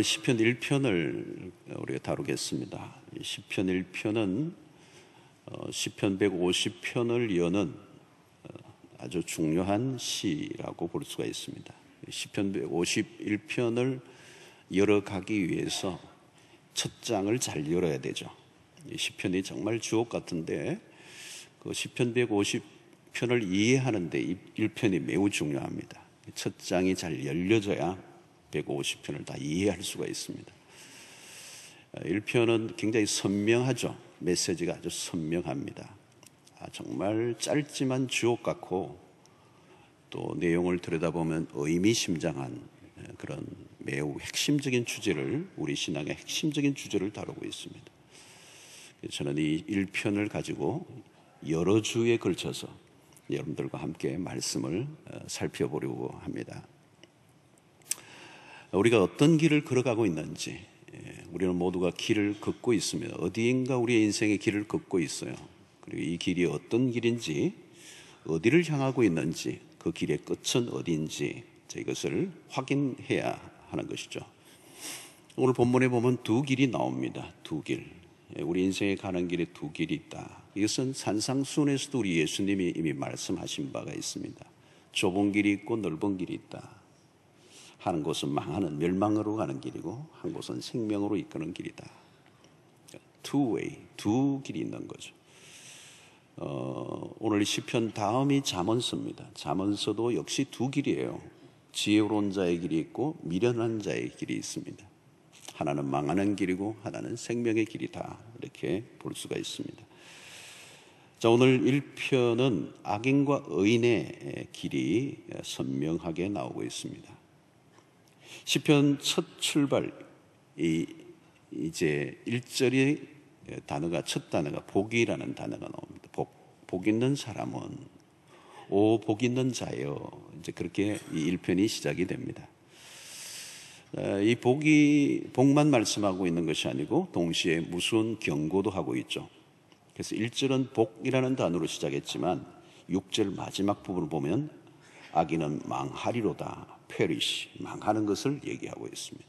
오늘 시편 1편을 우리가 다루겠습니다. 시편 1편은 시편 150편을 여는 아주 중요한 시라고 볼 수가 있습니다. 시편 151편을 열어가기 위해서 첫 장을 잘 열어야 되죠. 시편이 정말 주옥 같은데 그 시편 150편을 이해하는 데 이 1편이 매우 중요합니다. 첫 장이 잘 열려져야 150편을 다 이해할 수가 있습니다. 1편은 굉장히 선명하죠. 메시지가 아주 선명합니다. 정말 짧지만 주옥 같고 또 내용을 들여다보면 의미심장한 그런 매우 핵심적인 주제를, 우리 신앙의 핵심적인 주제를 다루고 있습니다. 저는 이 1편을 가지고 여러 주에 걸쳐서 여러분들과 함께 말씀을 살펴보려고 합니다. 우리가 어떤 길을 걸어가고 있는지, 우리는 모두가 길을 걷고 있습니다. 어디인가 우리의 인생의 길을 걷고 있어요. 그리고 이 길이 어떤 길인지, 어디를 향하고 있는지, 그 길의 끝은 어디인지 이것을 확인해야 하는 것이죠. 오늘 본문에 보면 두 길이 나옵니다. 두 길. 우리 인생에 가는 길에 두 길이 있다. 이것은 산상수훈에서도 우리 예수님이 이미 말씀하신 바가 있습니다. 좁은 길이 있고 넓은 길이 있다. 한 곳은 망하는 멸망으로 가는 길이고 한 곳은 생명으로 이끄는 길이다. Two way, 두 길이 있는 거죠. 오늘 시편 다음이 잠언서입니다. 잠언서도 역시 두 길이에요. 지혜로운 자의 길이 있고 미련한 자의 길이 있습니다. 하나는 망하는 길이고 하나는 생명의 길이다. 이렇게 볼 수가 있습니다. 자, 오늘 1편은 악인과 의인의 길이 선명하게 나오고 있습니다. 시편 첫 출발, 이제 1절의 단어가, 첫 단어가 복이라는 단어가 나옵니다. 복 있는 사람은, 오, 복 있는 자여. 이제 그렇게 이 1편이 시작이 됩니다. 이 복만 말씀하고 있는 것이 아니고 동시에 무서운 경고도 하고 있죠. 그래서 1절은 복이라는 단어로 시작했지만 6절 마지막 부분을 보면 악인은 망하리로다, perish, 망하는 것을 얘기하고 있습니다.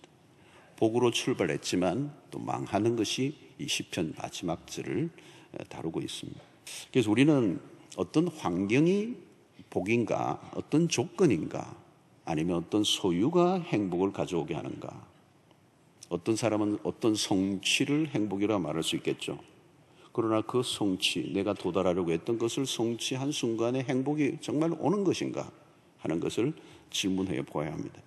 복으로 출발했지만 또 망하는 것이 이 시편 마지막 절을 다루고 있습니다. 그래서 우리는 어떤 환경이 복인가, 어떤 조건인가, 아니면 어떤 소유가 행복을 가져오게 하는가, 어떤 사람은 어떤 성취를 행복이라 말할 수 있겠죠. 그러나 그 성취, 내가 도달하려고 했던 것을 성취한 순간에 행복이 정말 오는 것인가 하는 것을 질문해 보아야 합니다.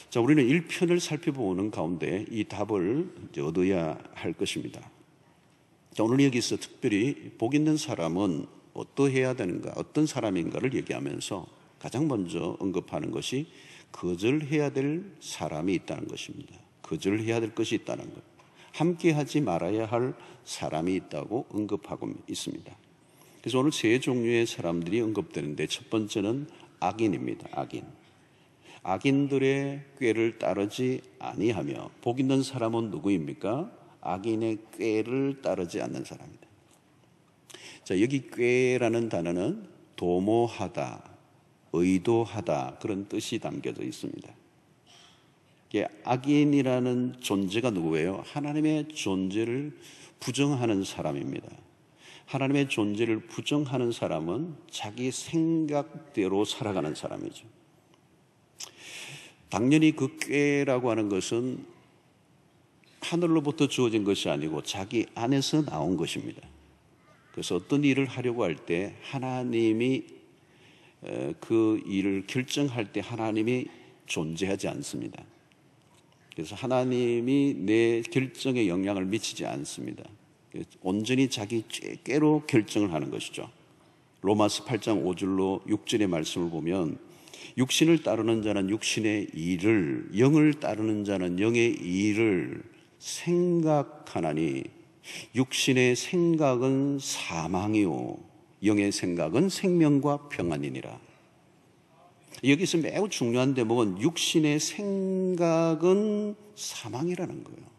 자, 우리는 1편을 살펴보는 가운데 이 답을 얻어야 할 것입니다. 자, 오늘 여기서 특별히 복 있는 사람은 어떠해야 되는가, 어떤 사람인가를 얘기하면서 가장 먼저 언급하는 것이 거절해야 될 사람이 있다는 것입니다. 거절해야 될 것이 있다는 것. 함께 하지 말아야 할 사람이 있다고 언급하고 있습니다. 그래서 오늘 세 종류의 사람들이 언급되는데 첫 번째는 악인입니다. 악인. 악인들의 꾀를 따르지 아니하며, 복 있는 사람은 누구입니까? 악인의 꾀를 따르지 않는 사람입니다. 자, 여기 꾀라는 단어는 도모하다, 의도하다, 그런 뜻이 담겨져 있습니다. 악인이라는 존재가 누구예요? 하나님의 존재를 부정하는 사람입니다. 하나님의 존재를 부정하는 사람은 자기 생각대로 살아가는 사람이죠. 당연히 그 꾀라고 하는 것은 하늘로부터 주어진 것이 아니고 자기 안에서 나온 것입니다. 그래서 어떤 일을 하려고 할 때 하나님이 그 일을 결정할 때 하나님이 존재하지 않습니다. 그래서 하나님이 내 결정에 영향을 미치지 않습니다. 온전히 자기 꾀로 결정을 하는 것이죠. 로마서 8장 5절로 6절의 말씀을 보면 육신을 따르는 자는 육신의 일을, 영을 따르는 자는 영의 일을 생각하나니 육신의 생각은 사망이요 영의 생각은 생명과 평안이니라. 여기서 매우 중요한 대목은 육신의 생각은 사망이라는 거예요.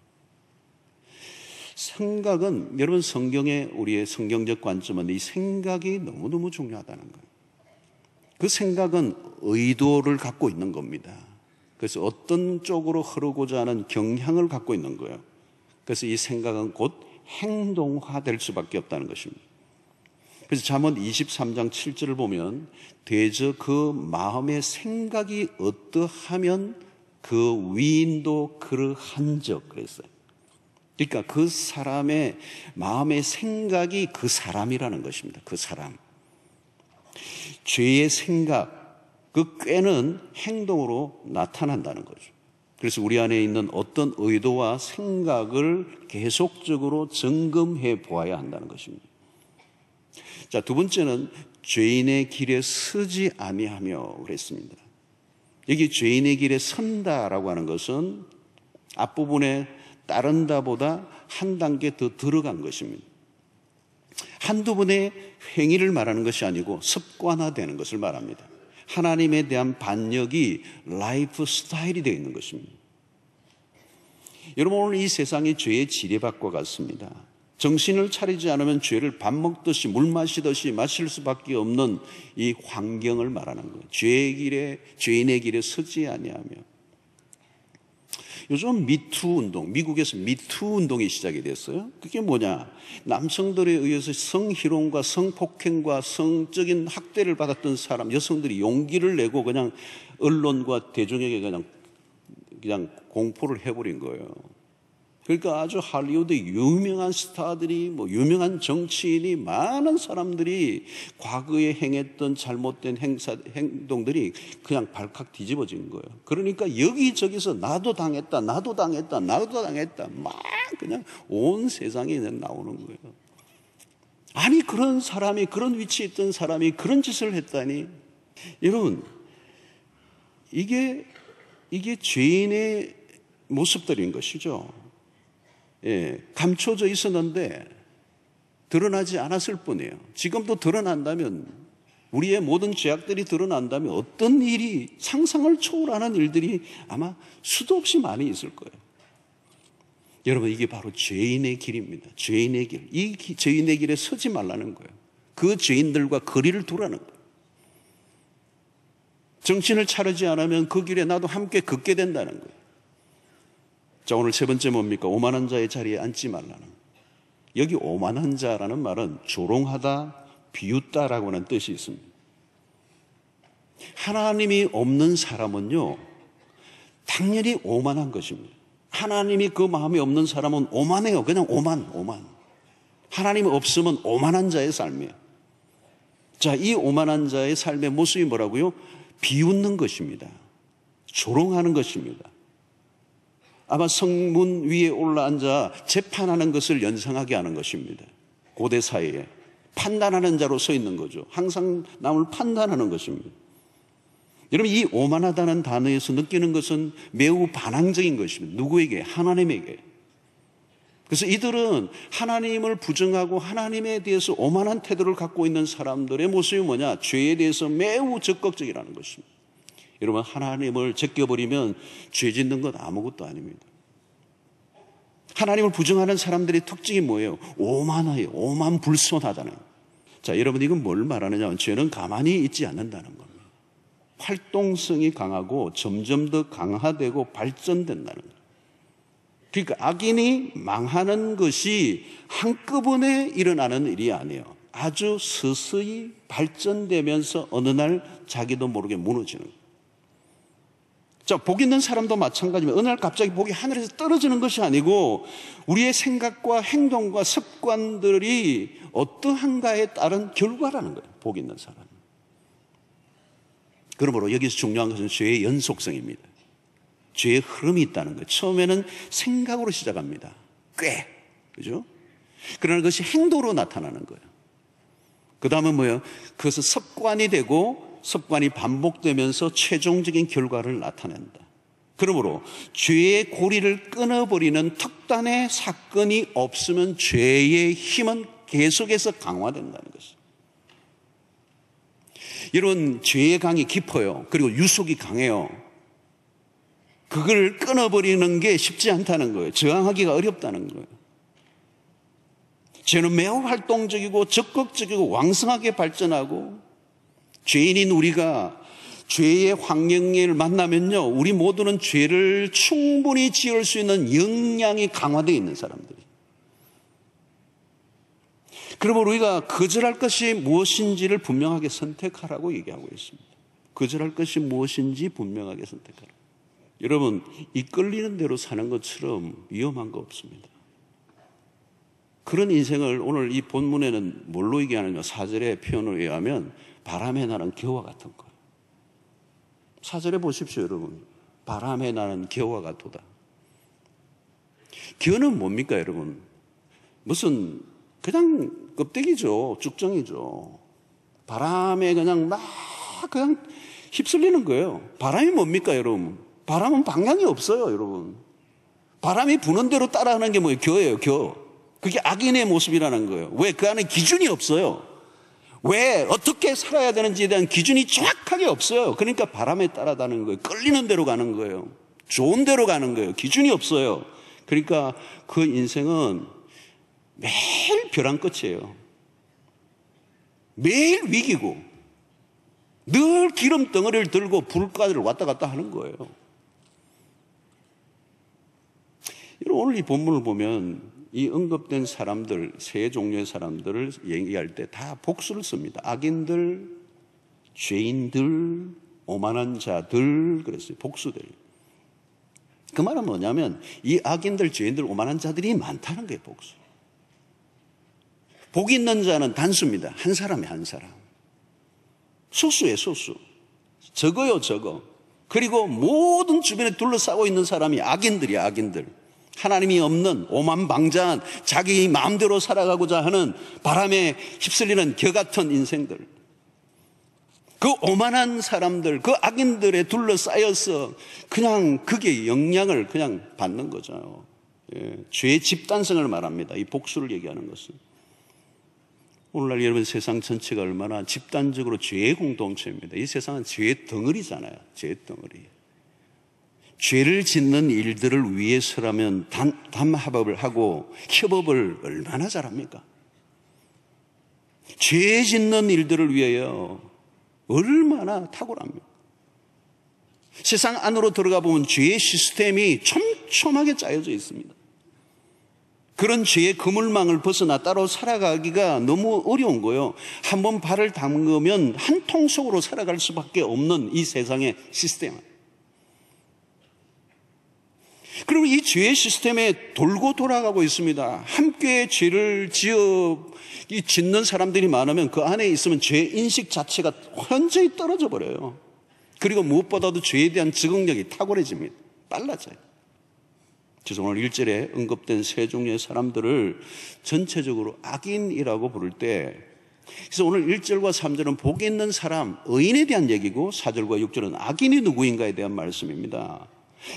생각은, 여러분, 성경의 우리의 성경적 관점은 이 생각이 너무너무 중요하다는 거예요. 그 생각은 의도를 갖고 있는 겁니다. 그래서 어떤 쪽으로 흐르고자 하는 경향을 갖고 있는 거예요. 그래서 이 생각은 곧 행동화될 수밖에 없다는 것입니다. 그래서 잠언 23장 7절을 보면 대저 그 마음의 생각이 어떠하면 그 위인도 그러한적 그랬어요. 그러니까 그 사람의 마음의 생각이 그 사람이라는 것입니다. 그 사람. 죄의 생각, 그 꾀는 행동으로 나타난다는 거죠. 그래서 우리 안에 있는 어떤 의도와 생각을 계속적으로 점검해 보아야 한다는 것입니다. 자, 두 번째는 죄인의 길에 서지 아니하며 그랬습니다. 여기 죄인의 길에 선다라고 하는 것은 앞부분에 따른다보다 한 단계 더 들어간 것입니다. 한두 번의 행위를 말하는 것이 아니고 습관화되는 것을 말합니다. 하나님에 대한 반역이 라이프 스타일이 되어 있는 것입니다. 여러분, 오늘 이 세상이 죄의 지뢰밭과 같습니다. 정신을 차리지 않으면 죄를 밥 먹듯이 물 마시듯이 마실 수밖에 없는 이 환경을 말하는 거예요. 죄인의 길에 서지 아니하며. 요즘 미투 운동, 미국에서 미투 운동이 시작이 됐어요. 그게 뭐냐? 남성들에 의해서 성희롱과 성폭행과 성적인 학대를 받았던 사람, 여성들이 용기를 내고 그냥 언론과 대중에게 그냥 공포를 해버린 거예요. 그러니까 아주 할리우드 유명한 스타들이, 유명한 정치인이, 많은 사람들이 과거에 행했던 잘못된 행동들이 그냥 발칵 뒤집어진 거예요. 그러니까 여기저기서 나도 당했다, 막 그냥 온 세상에 나오는 거예요. 아니, 그런 사람이, 그런 위치에 있던 사람이 그런 짓을 했다니. 여러분, 이게 죄인의 모습들인 것이죠. 예, 감춰져 있었는데 드러나지 않았을 뿐이에요. 지금도 드러난다면, 우리의 모든 죄악들이 드러난다면 어떤 일이, 상상을 초월하는 일들이 아마 수도 없이 많이 있을 거예요. 여러분, 이게 바로 죄인의 길입니다. 죄인의 길. 이 죄인의 길에 서지 말라는 거예요. 그 죄인들과 거리를 두라는 거예요. 정신을 차리지 않으면 그 길에 나도 함께 걷게 된다는 거예요. 자, 오늘 세 번째 뭡니까? 오만한 자의 자리에 앉지 말라는. 여기 오만한 자라는 말은 조롱하다, 비웃다라고 하는 뜻이 있습니다. 하나님이 없는 사람은요, 당연히 오만한 것입니다. 하나님이 그 마음이 없는 사람은 오만해요. 그냥 오만. 하나님이 없으면 오만한 자의 삶이에요. 자, 이 오만한 자의 삶의 모습이 뭐라고요? 비웃는 것입니다. 조롱하는 것입니다. 아마 성문 위에 올라앉아 재판하는 것을 연상하게 하는 것입니다. 고대 사회에 판단하는 자로 서 있는 거죠. 항상 남을 판단하는 것입니다. 여러분, 이 오만하다는 단어에서 느끼는 것은 매우 반항적인 것입니다. 누구에게? 하나님에게. 그래서 이들은 하나님을 부정하고 하나님에 대해서 오만한 태도를 갖고 있는 사람들의 모습이 뭐냐? 죄에 대해서 매우 적극적이라는 것입니다. 여러분, 하나님을 제껴버리면 죄 짓는 건 아무것도 아닙니다. 하나님을 부정하는 사람들의 특징이 뭐예요? 오만해요. 오만불손하다는. 자, 여러분, 이건 뭘 말하느냐? 죄는 가만히 있지 않는다는 겁니다. 활동성이 강하고 점점 더 강화되고 발전된다는 거예요. 그러니까 악인이 망하는 것이 한꺼번에 일어나는 일이 아니에요. 아주 서서히 발전되면서 어느 날 자기도 모르게 무너지는 거예요. 자, 복 있는 사람도 마찬가지입니다. 어느 날 갑자기 복이 하늘에서 떨어지는 것이 아니고 우리의 생각과 행동과 습관들이 어떠한가에 따른 결과라는 거예요. 복 있는 사람. 그러므로 여기서 중요한 것은 죄의 연속성입니다. 죄의 흐름이 있다는 거예요. 처음에는 생각으로 시작합니다. 그죠? 그러나 그것이 행동으로 나타나는 거예요. 그 다음은 뭐예요? 그것은 습관이 되고 습관이 반복되면서 최종적인 결과를 나타낸다. 그러므로 죄의 고리를 끊어버리는 특단의 사건이 없으면 죄의 힘은 계속해서 강화된다는 것이죠. 여러분, 죄의 강이 깊어요. 그리고 유속이 강해요. 그걸 끊어버리는 게 쉽지 않다는 거예요. 저항하기가 어렵다는 거예요. 죄는 매우 활동적이고 적극적이고 왕성하게 발전하고 죄인인 우리가 죄의 환경을 만나면요, 우리 모두는 죄를 충분히 지을 수 있는 역량이 강화되어 있는 사람들이에요. 그러므로 우리가 거절할 것이 무엇인지를 분명하게 선택하라고 얘기하고 있습니다. 거절할 것이 무엇인지 분명하게 선택하라. 여러분, 이끌리는 대로 사는 것처럼 위험한 거 없습니다. 그런 인생을 오늘 이 본문에는 뭘로 얘기하느냐, 4절의 표현을 의하면 바람에 나는 겨와 같은 거예요. 4절에 보십시오, 여러분. 바람에 나는 겨와 같도다. 겨는 뭡니까, 여러분? 무슨 그냥 껍데기죠. 쭉정이죠. 바람에 그냥 휩쓸리는 거예요. 바람이 뭡니까, 여러분? 바람은 방향이 없어요, 여러분. 바람이 부는 대로 따라하는 게 뭐예요? 겨예요, 겨. 그게 악인의 모습이라는 거예요. 왜? 그 안에 기준이 없어요. 왜? 어떻게 살아야 되는지에 대한 기준이 정확하게 없어요. 그러니까 바람에 따라다니는 거예요. 끌리는 대로 가는 거예요. 좋은 대로 가는 거예요. 기준이 없어요. 그러니까 그 인생은 매일 벼랑 끝이에요. 매일 위기고 늘 기름 덩어리를 들고 불가를 왔다 갔다 하는 거예요. 오늘 이 본문을 보면 이 언급된 사람들, 세 종류의 사람들을 얘기할 때 다 복수를 씁니다. 악인들, 죄인들, 오만한 자들, 그랬어요. 복수들. 그 말은 뭐냐면 이 악인들, 죄인들, 오만한 자들이 많다는 거예요. 복수. 복 있는 자는 단수입니다. 한 사람에 한 사람. 소수예요, 소수. 적어요, 적어. 그리고 모든 주변에 둘러싸고 있는 사람이 악인들이야, 악인들. 하나님이 없는 오만방자한 자기 마음대로 살아가고자 하는 바람에 휩쓸리는 겨 같은 인생들. 그 오만한 사람들, 그 악인들에 둘러싸여서 그냥 그게 영향을 그냥 받는 거죠. 예, 죄의 집단성을 말합니다. 이 복수를 얘기하는 것은. 오늘날 여러분 세상 전체가 얼마나 집단적으로 죄의 공동체입니다. 이 세상은 죄의 덩어리잖아요. 죄의 덩어리. 죄를 짓는 일들을 위해서라면 담합을 하고 협업을 얼마나 잘합니까? 죄 짓는 일들을 위하여 얼마나 탁월합니까? 세상 안으로 들어가 보면 죄의 시스템이 촘촘하게 짜여져 있습니다. 그런 죄의 그물망을 벗어나 따로 살아가기가 너무 어려운 거예요. 한번 발을 담그면 한 통 속으로 살아갈 수밖에 없는 이 세상의 시스템. 그리고 이 죄의 시스템에 돌고 돌아가고 있습니다. 함께 죄를 짓는 사람들이 많으면 그 안에 있으면 죄 인식 자체가 완전히 떨어져 버려요. 그리고 무엇보다도 죄에 대한 적응력이 탁월해집니다. 빨라져요. 그래서 오늘 1절에 언급된 세 종류의 사람들을 전체적으로 악인이라고 부를 때, 그래서 오늘 1절과 3절은 복이 있는 사람, 의인에 대한 얘기고 4절과 6절은 악인이 누구인가에 대한 말씀입니다.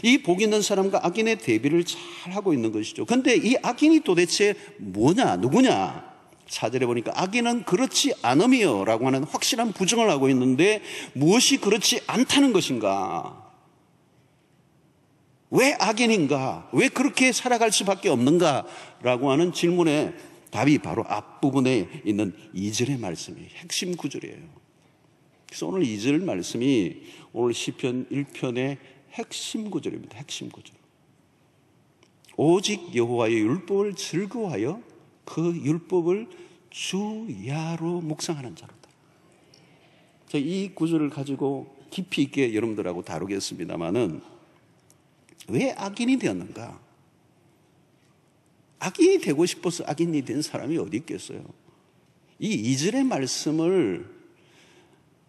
이 복 있는 사람과 악인의 대비를 잘 하고 있는 것이죠. 그런데 이 악인이 도대체 뭐냐, 누구냐? 4절에 보니까 악인은 그렇지 않음이요 라고 하는 확실한 부정을 하고 있는데 무엇이 그렇지 않다는 것인가? 왜 악인인가? 왜 그렇게 살아갈 수밖에 없는가? 라고 하는 질문에 답이 바로 앞부분에 있는 2절의 말씀이 핵심 구절이에요. 그래서 오늘 2절 말씀이 오늘 시편 1편의 핵심 구절입니다. 핵심 구절. 오직 여호와의 율법을 즐거워하여 그 율법을 주야로 묵상하는 자로다. 이 구절을 가지고 깊이 있게 여러분들하고 다루겠습니다만은 왜 악인이 되었는가? 악인이 되고 싶어서 악인이 된 사람이 어디 있겠어요? 이 2절의 말씀을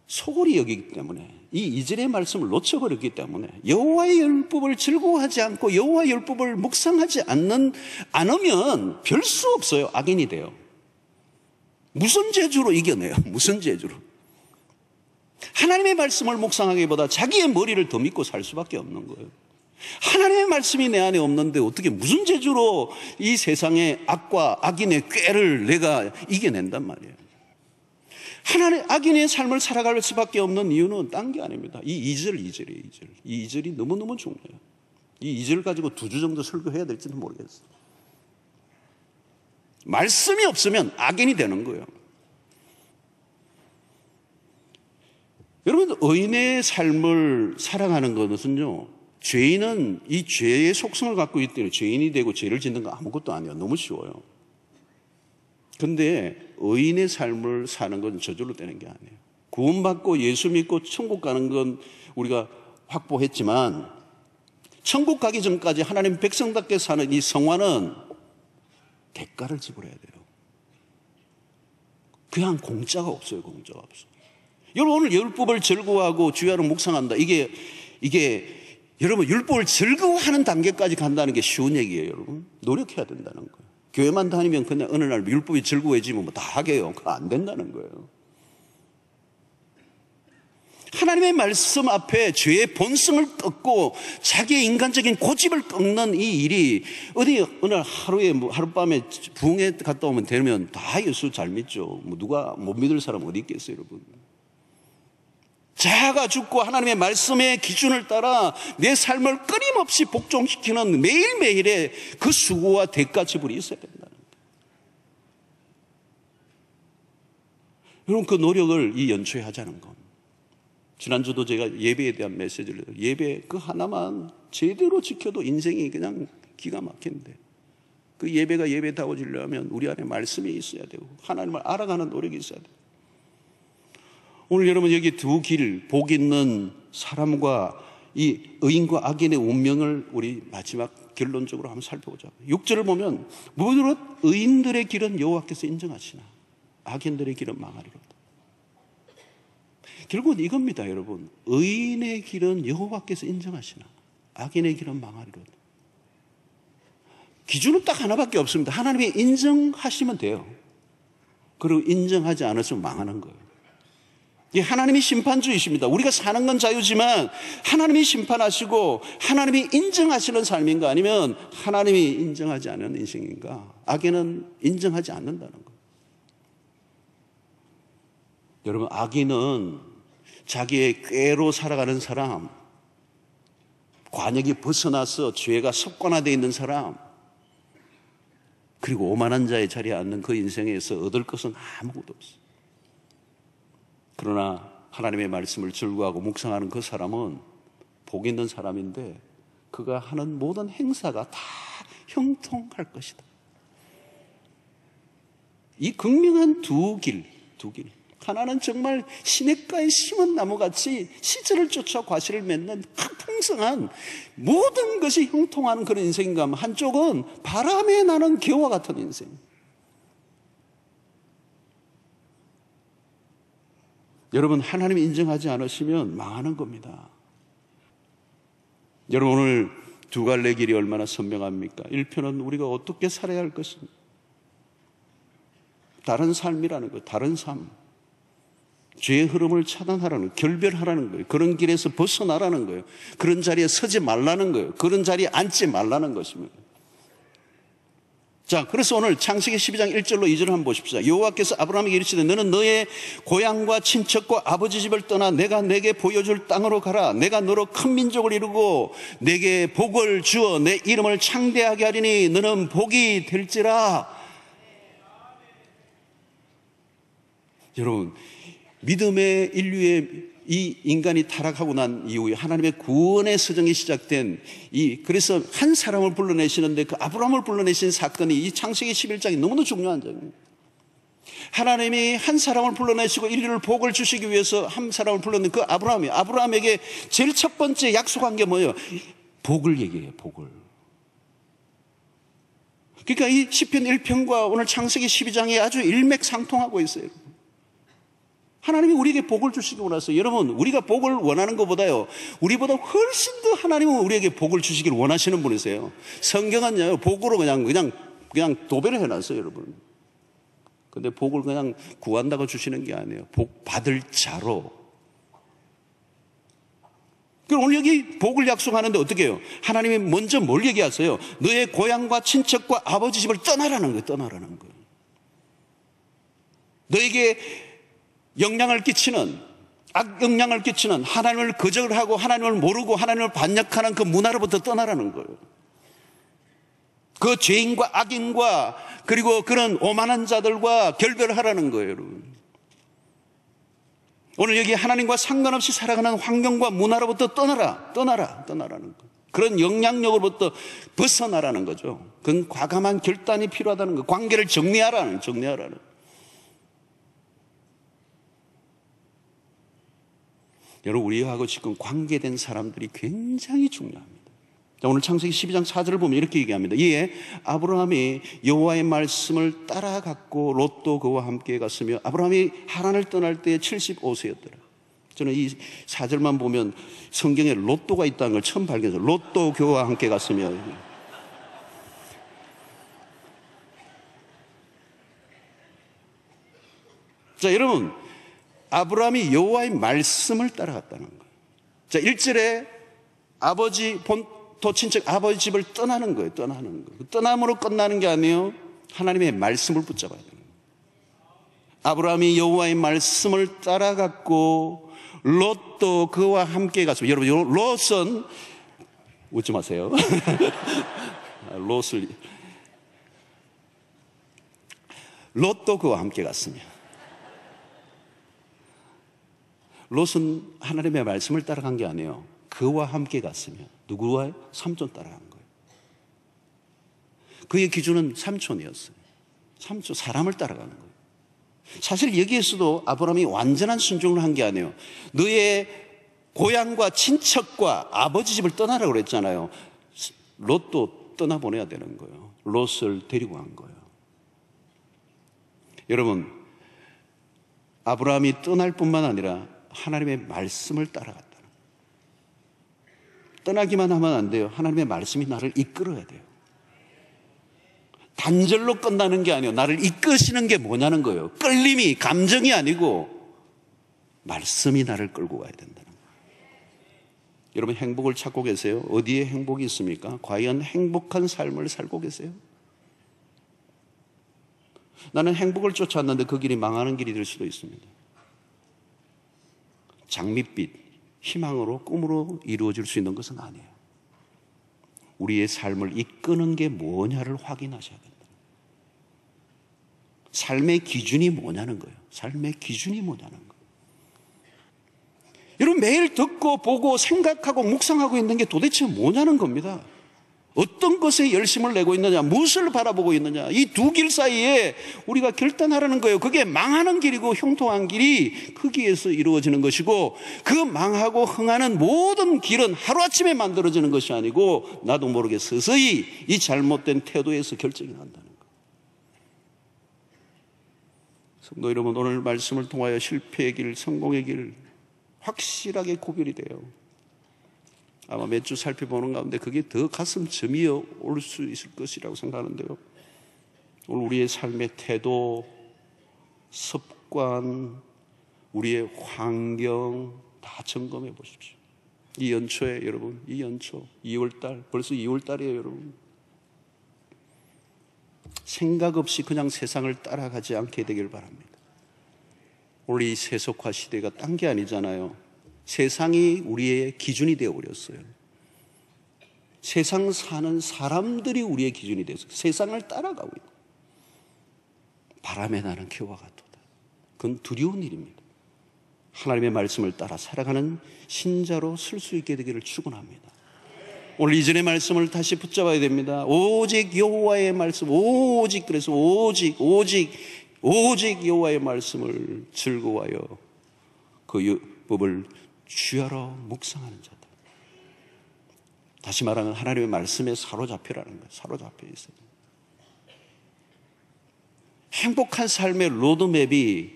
소홀히 여기기 때문에, 이 2절의 말씀을 놓쳐버렸기 때문에 여호와의 율법을 즐거워하지 않고 여호와의 율법을 묵상하지 않으면 별 수 없어요. 악인이 돼요. 무슨 재주로 이겨내요? 무슨 재주로? 하나님의 말씀을 묵상하기보다 자기의 머리를 더 믿고 살 수밖에 없는 거예요. 하나님의 말씀이 내 안에 없는데 어떻게 무슨 재주로 이 세상의 악과 악인의 꾀를 내가 이겨낸단 말이에요. 하나님 악인의 삶을 살아갈 수밖에 없는 이유는 딴 게 아닙니다. 이 2절이에요. 2절. 이 2절이 너무너무 중요해요. 이 2절 가지고 2주 정도 설교해야 될지는 모르겠어요. 말씀이 없으면 악인이 되는 거예요. 여러분, 의인의 삶을 살아가는 것은요, 죄인은 이 죄의 속성을 갖고 있기 때문에 죄인이 되고 죄를 짓는 거 아무것도 아니에요. 너무 쉬워요. 근데 의인의 삶을 사는 건 저절로 되는 게 아니에요. 구원받고 예수 믿고 천국 가는 건 우리가 확보했지만, 천국 가기 전까지 하나님 백성답게 사는 이 성화는 대가를 지불해야 돼요. 그냥 공짜가 없어요. 공짜가 없어요. 여러분, 오늘 율법을 즐거워하고 주야로 묵상한다. 이게 여러분, 율법을 즐거워하는 단계까지 간다는 게 쉬운 얘기예요. 여러분, 노력해야 된다는 거예요. 교회만 다니면 그냥 어느 날 율법이 즐거워지면 뭐 다 하게요. 그거 안 된다는 거예요. 하나님의 말씀 앞에 죄의 본성을 꺾고 자기의 인간적인 고집을 꺾는 이 일이 어디 어느 하루에 하룻밤에 부흥회 갔다 오면 되면 다 예수 잘 믿죠. 뭐 누가 못 믿을 사람 어디 있겠어요, 여러분. 자아가 죽고 하나님의 말씀의 기준을 따라 내 삶을 끊임없이 복종시키는 매일매일의 그 수고와 대가 지불이 있어야 된다는 거예요. 여러분, 그 노력을 이 연초에 하자는 겁니다. 지난주도 제가 예배에 대한 메시지를 예배 그 하나만 제대로 지켜도 인생이 그냥 기가 막힌데, 그 예배가 예배다워지려면 우리 안에 말씀이 있어야 되고 하나님을 알아가는 노력이 있어야 돼요. 오늘 여러분, 여기 두 길, 복 있는 사람과 이 의인과 악인의 운명을 우리 마지막 결론적으로 한번 살펴보자. 6절을 보면 무릇 의인들의 길은 여호와께서 인정하시나 악인들의 길은 망하리로다. 결국은 이겁니다, 여러분. 의인의 길은 여호와께서 인정하시나 악인의 길은 망하리로다. 기준은 딱 하나밖에 없습니다. 하나님이 인정하시면 돼요. 그리고 인정하지 않으시면 망하는 거예요. 하나님이 심판주이십니다. 우리가 사는 건 자유지만 하나님이 심판하시고 하나님이 인정하시는 삶인가, 아니면 하나님이 인정하지 않는 인생인가. 악인은 인정하지 않는다는 거예요. 여러분, 악인은 자기의 꾀로 살아가는 사람, 관역이 벗어나서 죄가 습관화되어 있는 사람, 그리고 오만한 자의 자리에 앉는 그 인생에서 얻을 것은 아무것도 없어요. 그러나 하나님의 말씀을 즐거워하고 묵상하는 그 사람은 복 있는 사람인데, 그가 하는 모든 행사가 다 형통할 것이다. 이 극명한 두 길. 하나는 정말 시냇가에 심은 나무같이 시절을 쫓아 과실을 맺는 풍성한 모든 것이 형통하는 그런 인생인가 하면, 한쪽은 바람에 나는 겨와 같은 인생. 여러분, 하나님이 인정하지 않으시면 망하는 겁니다. 여러분, 오늘 두 갈래 길이 얼마나 선명합니까? 1편은 우리가 어떻게 살아야 할 것입니다. 다른 삶이라는 거, 다른 삶. 죄의 흐름을 차단하라는 거예요. 결별하라는 거예요. 그런 길에서 벗어나라는 거예요. 그런 자리에 서지 말라는 거예요. 그런 자리에 앉지 말라는 것입니다. 자, 그래서 오늘 창세기 12장 1절로 2절을 한번 보십시다. 여호와께서 아브라함에게 이르시되 너는 너의 고향과 친척과 아버지 집을 떠나 내가 내게 보여줄 땅으로 가라. 내가 너로 큰 민족을 이루고 내게 복을 주어 내 이름을 창대하게 하리니 너는 복이 될지라. 여러분, 믿음의 인류의 이 인간이 타락하고 난 이후에 하나님의 구원의 서정이 시작된 그래서 한 사람을 불러내시는데, 그 아브라함을 불러내신 사건이 이 창세기 11장이 너무나 중요한 점입니다. 하나님이 한 사람을 불러내시고 인류를 복을 주시기 위해서 한 사람을 불러낸 그 아브라함에게 제일 첫 번째 약속한 게 뭐예요? 복을 얘기해요. 복을. 그러니까 이 시편 1편과 오늘 창세기 12장이 아주 일맥상통하고 있어요. 하나님이 우리에게 복을 주시기 원하세요. 여러분, 우리가 복을 원하는 것보다요, 우리보다 훨씬 더 하나님은 우리에게 복을 주시기를 원하시는 분이세요. 성경은요, 복으로 그냥 도배를 해놨어요, 여러분. 근데 복을 그냥 구한다고 주시는 게 아니에요. 복 받을 자로. 그럼 오늘 여기 복을 약속하는데 어떻게 해요? 하나님이 먼저 뭘 얘기하세요? 너의 고향과 친척과 아버지 집을 떠나라는 거예요. 떠나라는 거예요. 너에게 영향을 끼치는, 악영향을 끼치는, 하나님을 거절하고 하나님을 모르고 하나님을 반역하는 그 문화로부터 떠나라는 거예요. 그 죄인과 악인과 그리고 그런 오만한 자들과 결별하라는 거예요, 여러분. 오늘 여기 하나님과 상관없이 살아가는 환경과 문화로부터 떠나라는 거. 그런 영향력으로부터 벗어나라는 거죠. 그건 과감한 결단이 필요하다는 거. 관계를 정리하라는. 여러분, 우리하고 지금 관계된 사람들이 굉장히 중요합니다. 자, 오늘 창세기 12장 4절을 보면 이렇게 얘기합니다. 이에 아브라함이 여호와의 말씀을 따라갔고 롯도 그와 함께 갔으며, 아브라함이 하란을 떠날 때 75세였더라. 저는 이 4절만 보면 성경에 롯도가 있다는 걸 처음 발견해서 롯도 그와 함께 갔으며. 자, 여러분, 아브라함이 여호와의 말씀을 따라갔다는 거예요. 자, 1절에 아버지 본토 친척 아버지 집을 떠나는 거예요. 떠남으로 끝나는 게 아니에요. 하나님의 말씀을 붙잡아야 되는 거예요. 아브라함이 여호와의 말씀을 따라갔고 롯도 그와 함께 갔습니다. 여러분, 롯은 웃지 마세요. 롯도 그와 함께 갔습니다. 롯은 하나님의 말씀을 따라간 게 아니에요. 그와 함께 갔으며, 누구와의? 삼촌 따라간 거예요. 그의 기준은 삼촌이었어요. 삼촌, 사람을 따라가는 거예요. 사실 여기에서도 아브라함이 완전한 순종을 한 게 아니에요. 너의 고향과 친척과 아버지 집을 떠나라고 그랬잖아요. 롯도 떠나보내야 되는 거예요. 롯을 데리고 간 거예요. 여러분, 아브라함이 떠날 뿐만 아니라 하나님의 말씀을 따라갔다는 거예요. 떠나기만 하면 안 돼요. 하나님의 말씀이 나를 이끌어야 돼요. 단절로 끝나는 게 아니에요. 나를 이끄시는 게 뭐냐는 거예요. 끌림이, 감정이 아니고 말씀이 나를 끌고 가야 된다는 거예요. 여러분, 행복을 찾고 계세요? 어디에 행복이 있습니까? 과연 행복한 삶을 살고 계세요? 나는 행복을 쫓았는데 그 길이 망하는 길이 될 수도 있습니다. 장밋빛, 희망으로, 꿈으로 이루어질 수 있는 것은 아니에요. 우리의 삶을 이끄는 게 뭐냐를 확인하셔야 된다. 삶의 기준이 뭐냐는 거예요. 삶의 기준이 뭐냐는 거예요. 여러분, 매일 듣고 보고 생각하고 묵상하고 있는 게 도대체 뭐냐는 겁니다. 어떤 것에 열심을 내고 있느냐, 무엇을 바라보고 있느냐, 이 두 길 사이에 우리가 결단하라는 거예요. 그게 망하는 길이고 형통한 길이 거기에서 이루어지는 것이고, 그 망하고 흥하는 모든 길은 하루아침에 만들어지는 것이 아니고 나도 모르게 서서히 이 잘못된 태도에서 결정이 난다는 거예요. 성도 여러분, 오늘 말씀을 통하여 실패의 길, 성공의 길 확실하게 구별이 돼요. 아마 몇 주 살펴보는 가운데 그게 더 가슴 점이어 올 수 있을 것이라고 생각하는데요. 오늘 우리의 삶의 태도, 습관, 우리의 환경 다 점검해 보십시오. 이 연초에 여러분, 이 연초 2월달, 벌써 2월달이에요 여러분. 생각 없이 그냥 세상을 따라가지 않게 되길 바랍니다. 오늘 이 세속화 시대가 딴 게 아니잖아요. 세상이 우리의 기준이 되어버렸어요. 세상 사는 사람들이 우리의 기준이 되어서 세상을 따라가고 있고, 바람에 나는 겨와 같도다. 그건 두려운 일입니다. 하나님의 말씀을 따라 살아가는 신자로 설 수 있게 되기를 축원합니다. 오늘 이전의 말씀을 다시 붙잡아야 됩니다. 오직 여호와의 말씀, 오직 여호와의 말씀을 즐거워하여 그 법을 주야로 묵상하는 자다. 다시 말하면 하나님의 말씀에 사로잡히라는 거예요. 사로잡혀 있어요. 행복한 삶의 로드맵이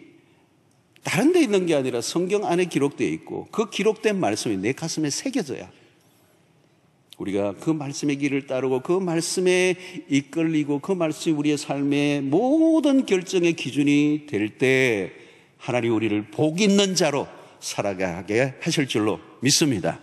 다른 데 있는 게 아니라 성경 안에 기록되어 있고, 그 기록된 말씀이 내 가슴에 새겨져야 우리가 그 말씀의 길을 따르고 그 말씀에 이끌리고 그 말씀이 우리의 삶의 모든 결정의 기준이 될 때 하나님 우리를 복 있는 자로 살아가게 하실 줄로 믿습니다.